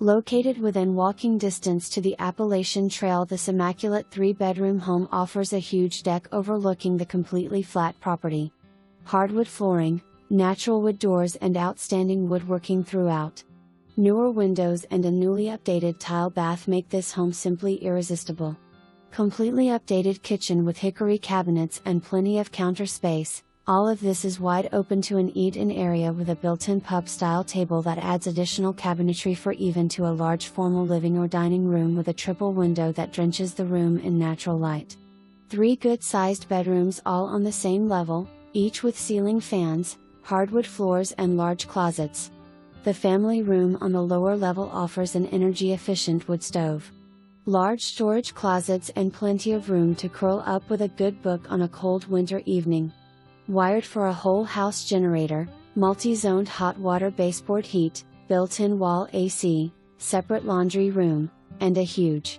Located within walking distance to the Appalachian Trail, this immaculate 3-bedroom home offers a huge deck overlooking the completely flat property. Hardwood flooring, natural wood doors and outstanding woodworking throughout. Newer windows and a newly updated tile bath make this home simply irresistible. Completely updated kitchen with hickory cabinets and plenty of counter space. All of this is wide open to an eat-in area with a built-in pub-style table that adds additional cabinetry for even to a large formal living or dining room with a triple window that drenches the room in natural light. 3 good-sized bedrooms all on the same level, each with ceiling fans, hardwood floors and large closets. The family room on the lower level offers an energy-efficient wood stove. Large storage closets and plenty of room to curl up with a good book on a cold winter evening. Wired for a whole house generator, multi-zoned hot water baseboard heat, built-in wall AC, separate laundry room, and a huge